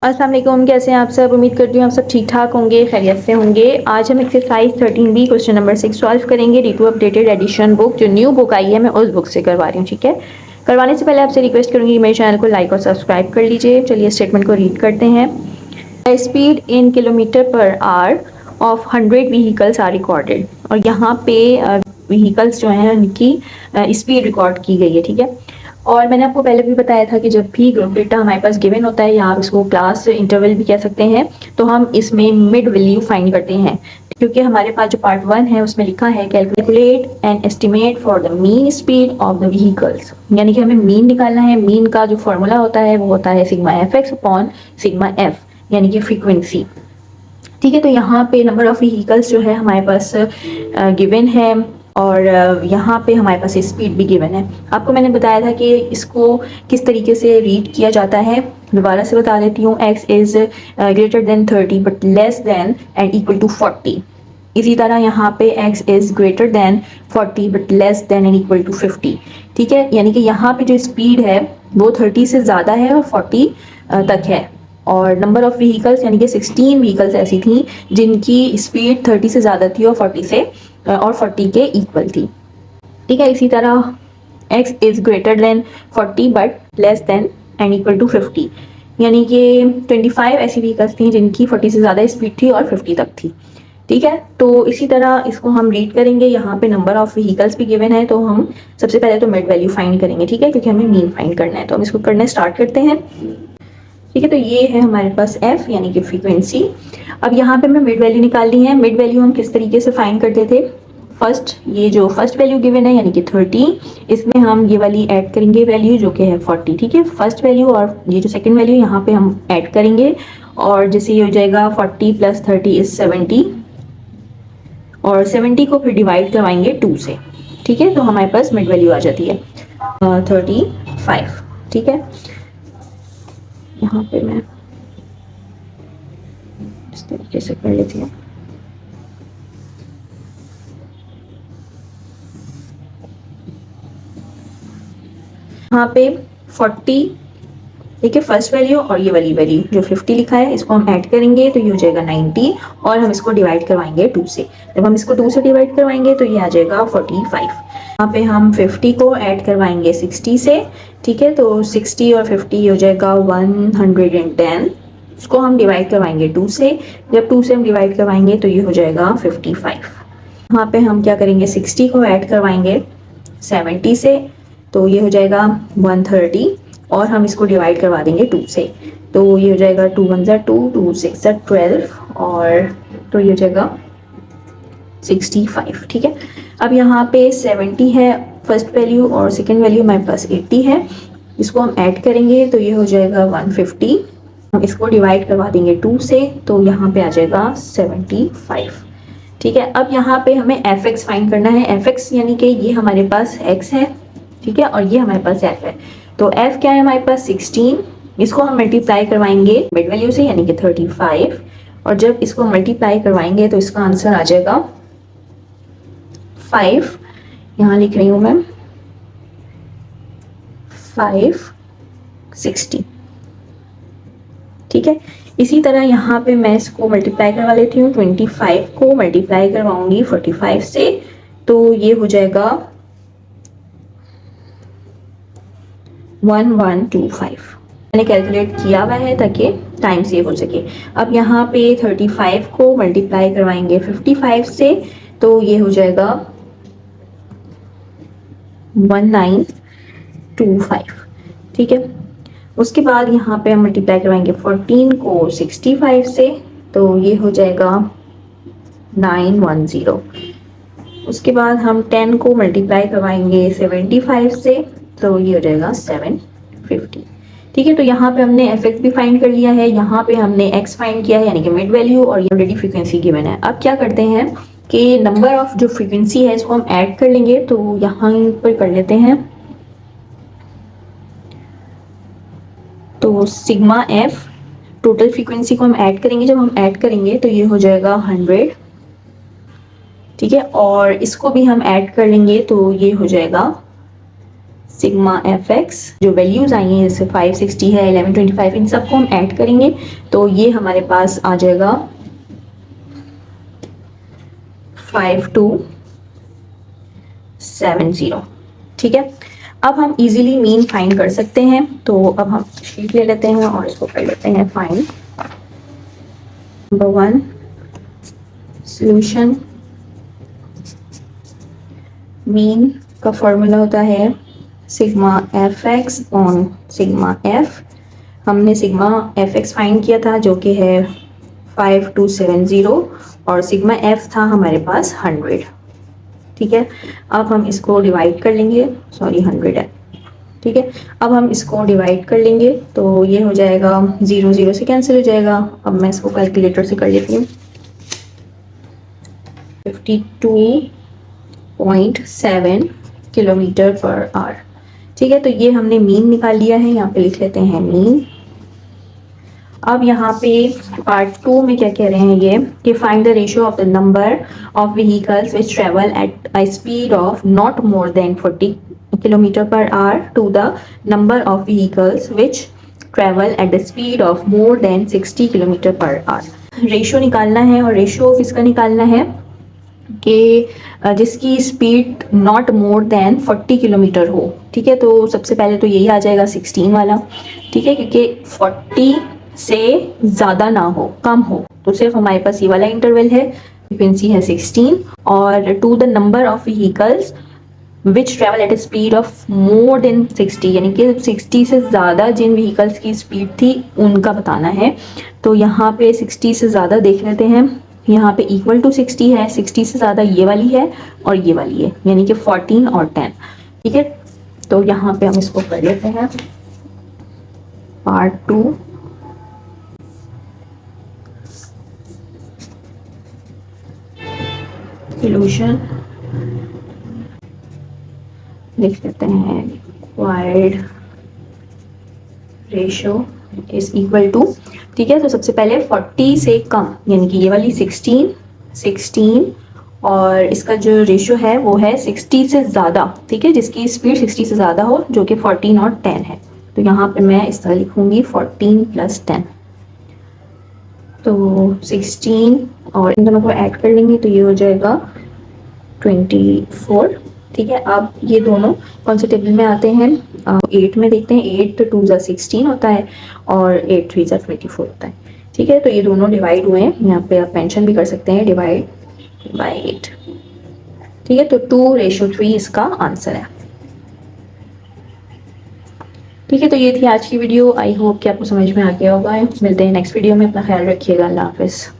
अस्सलाम वालेकुम, कैसे हैं आप सब। उम्मीद करती हूँ आप सब ठीक ठाक होंगे, खैरियत से होंगे। आज हम exercise 13B question number 6 solve करेंगे। Due to updated edition book, जो न्यू बुक आई है मैं उस बुक से करवा रही हूँ। ठीक है, करवाने से पहले आपसे रिक्वेस्ट करूँगी मेरे चैनल को लाइक और सब्सक्राइब कर लीजिए। चलिए स्टेटमेंट को रीड करते हैं। Speed in kilometre per hour of 100 vehicles are recorded. और यहाँ पे व्हीकल्स जो हैं उनकी स्पीड रिकॉर्ड की गई है। ठीक है, और मैंने आपको पहले भी बताया था कि जब भी ग्रुप डेटा हमारे पास गिवन होता है या आप इसको क्लास इंटरवल भी कह सकते हैं, तो हम इसमें मिड वैल्यू फाइंड करते हैं। क्योंकि हमारे पास जो पार्ट 1 है उसमें लिखा है calculate and estimate for the mean speed of the vehicles, यानी कि हमें मीन निकालना है। मीन का जो फॉर्मूला होता है वो होता है sigma F x upon sigma F, यानी कि फ्रीक्वेंसी। ठीक है, तो यहाँ पे नंबर ऑफ व्हीकल्स जो है हमारे पास गिवन है, और यहाँ पे हमारे पास स्पीड भी गिवन है। आपको मैंने बताया था कि इसको किस तरीके से रीड किया जाता है, दोबारा से बता देती हूँ। x is greater than 30 but less than and equal to 40। इसी तरह यहाँ पे x is greater than 40 but less than and equal to 50। ठीक है, यानी कि यहाँ पे जो स्पीड है वो 30 से ज़्यादा है और 40 तक है। और नंबर ऑफ व्हीकल्स यानी कि 16 व्हीकल्स ऐसी थी जिनकी स्पीड 30 से ज़्यादा थी और 40 के इक्वल थी। ठीक है, इसी तरह x is greater than 40 but less than and equal to 50, यानी कि 25 ऐसी व्हीकल्स थी जिनकी 40 से ज़्यादा स्पीड थी और 50 तक थी। ठीक है, तो इसी तरह इसको हम रीड करेंगे। यहाँ पे नंबर ऑफ व्हीकल्स भी गिवन है, तो हम सबसे पहले तो मिड वैल्यू फाइंड करेंगे। ठीक है, क्योंकि हमें मीन फाइंड करना है, तो हम इसको करना स्टार्ट करते हैं। ठीक है, तो ये है हमारे पास f यानी कि फ्रीक्वेंसी। अब यहाँ पे हमें मिड वैल्यू निकालनी है। मिड वैल्यू हम किस तरीके से फाइंड करते थे, ये जो फर्स्ट वैल्यू गिवन है यानी कि 30, इसमें हम ये वाली ऐड करेंगे वैल्यू जो कि है 40। ठीक है, फर्स्ट वैल्यू और ये जो सेकंड वैल्यू यहाँ पे हम ऐड करेंगे, और जैसे ये हो जाएगा 40 प्लस 30 इज 70, और 70 को फिर डिवाइड करवाएंगे 2 से। ठीक है, तो हमारे पास मिड वैल्यू आ जाती है 35। ठीक है, यहाँ पे मैं इस तरीके से कर लेती हूँ। यहाँ पे 40, ठीक है, फर्स्ट वैल्यू, और ये वाली वैल्यू जो 50 लिखा है इसको हम ऐड करेंगे तो ये हो जाएगा 90, और हम इसको डिवाइड करवाएंगे 2 से। जब हम इसको 2 से डिवाइड करवाएंगे तो ये आ जाएगा 45। यहाँ पे हम 50 को ऐड करवाएंगे 60 से। ठीक है, तो 60 और 50 हो जाएगा 110। इसको हम डिवाइड करवाएंगे 2 से। जब 2 से हम डिवाइड करवाएंगे तो ये हो जाएगा 55। यहाँ पे हम क्या करेंगे, 60 को ऐड करवाएंगे 70 से, तो ये हो जाएगा 130, और हम इसको डिवाइड करवा देंगे 2 से, तो ये हो जाएगा 2 1 2, 2 6 12, और तो ये हो जाएगा 65। ठीक है, अब यहाँ पे 70 है फर्स्ट वैल्यू और सेकंड वैल्यू हमारे पास 80 है। इसको हम ऐड करेंगे तो ये हो जाएगा 150। हम इसको डिवाइड करवा देंगे 2 से, तो यहाँ पे आ जाएगा 75। ठीक है, अब यहाँ पे हमें एफ एक्स फाइंड करना है। एफ एक्स यानी कि ये हमारे पास x है, ठीक है, और ये हमारे पास f है। तो f क्या है हमारे पास 16, इसको हम मल्टीप्लाई करवाएंगे मिड वैल्यू से यानी कि 35, और जब इसको मल्टीप्लाई करवाएंगे तो इसका आंसर आ जाएगा 5। यहाँ लिख रही हूँ मैं 560। ठीक है, इसी तरह यहाँ पे मैं इसको मल्टीप्लाई करवा लेती हूँ। 25 को मल्टीप्लाई करवाऊंगी 45 से, तो ये हो जाएगा 1125। मैंने कैलकुलेट किया हुआ है ताकि टाइम सेव हो सके। अब यहाँ पे 35 को मल्टीप्लाई करवाएंगे 55 से, तो ये हो जाएगा 1925। ठीक है, उसके बाद यहाँ पे हम मल्टीप्लाई करवाएंगे 14 को 65 से, तो ये हो जाएगा 910। उसके बाद हम 10 को मल्टीप्लाई करवाएंगे 75 से, तो ये हो जाएगा 750। ठीक है, तो यहाँ पे हमने एफ एक्स भी फाइंड कर लिया है, यहाँ पे हमने एक्स फाइंड किया है यानी कि मिड वैल्यू, और ये ऑलरेडी फ्रीक्वेंसी गिवन है। अब क्या करते हैं कि नंबर ऑफ जो फ्रीक्वेंसी है इसको हम ऐड कर लेंगे, तो यहाँ पर कर लेते हैं। तो सिग्मा एफ टोटल फ्रीक्वेंसी को हम ऐड करेंगे, जब हम ऐड करेंगे तो ये हो जाएगा 100। ठीक है, और इसको भी हम ऐड कर लेंगे तो ये हो जाएगा सिग्मा एफ एक्स, जो वैल्यूज़ आई हैं जैसे 560 है, 1125, इन सबको हम ऐड करेंगे तो ये हमारे पास आ जाएगा 5270। ठीक है, अब हम इजीली मीन फाइंड कर सकते हैं। तो अब हम शीट ले लेते हैं और इसको कर लेते हैं फाइंड। नंबर 1 सॉल्यूशन, मीन का फॉर्मूला होता है sigma F x on sigma F. हमने सिग्मा एफ एक्स फाइंड किया था जो कि है 5270 और सिग्मा एफ था हमारे पास 100। ठीक है, अब हम इसको डिवाइड कर लेंगे, सॉरी 100 है। ठीक है, अब हम इसको डिवाइड कर लेंगे तो ये हो जाएगा 0 0 से कैंसिल हो जाएगा। अब मैं इसको कैलकुलेटर से कर लेती हूँ। 52.7 किलोमीटर पर आवर। ठीक है, तो ये हमने मीन निकाल लिया है, यहाँ पे लिख लेते हैं मीन। अब यहाँ पे पार्ट 2 में क्या कह रहे हैं ये कि find the ratio of the number of vehicles which travel at a speed of not more than 40 kilometre per hour to the number of vehicles which travel at the speed of more than 60 kilometre per hour. Ratio निकालना है और ratio किसका निकालना है कि जिसकी speed not more than 40 kilometre हो। ठीक है, तो सबसे पहले तो यही आ जाएगा 16 वाला। ठीक है, क्योंकि 40 से ज़्यादा ना हो, कम हो, तो सिर्फ हमारे पास ये वाला इंटरवल है, फ्रीक्वेंसी है 16। और to the number of vehicles which travel at a speed of more than 60, यानी कि 60 से ज़्यादा जिन व्हीकल्स की स्पीड थी उनका बताना है। तो यहाँ पे 60 से ज़्यादा देख लेते हैं, यहाँ पे इक्वल टू 60 है, 60 से ज़्यादा ये वाली है और ये वाली है, यानी कि 14 और 10। ठीक है, तो यहाँ पे हम इसको कर लेते हैं पार्ट 2। सॉल्यूशन लिख लेते हैं required ratio is equal to. ठीक है, तो सबसे पहले 40 से कम, यानी कि ये वाली 16 और इसका जो रेशियो है वो है 60 से ज़्यादा। ठीक है, जिसकी स्पीड 60 से ज़्यादा हो, जो कि 14 और 10 है। तो यहाँ पे मैं इस तरह लिखूँगी 14 + 10, तो 16 और इन दोनों को ऐड कर लेंगे तो ये हो जाएगा 24। ठीक है, अब ये दोनों कौन से टेबल में आते हैं, 8 में देखते हैं। 8 2 × 16 होता है और 8 3 × 24 होता है। ठीक है, तो ये दोनों डिवाइड हुए हैं, यहाँ पे आप मेंशन भी कर सकते हैं डिवाइड बाय 8। ठीक है, तो 2:3 इसका आंसर है। ठीक है, तो ये थी आज की वीडियो। आई होप कि आपको समझ में आ गया होगा। मिलते हैं नेक्स्ट वीडियो में, अपना ख्याल रखिएगा। अल्लाह हाफिज़।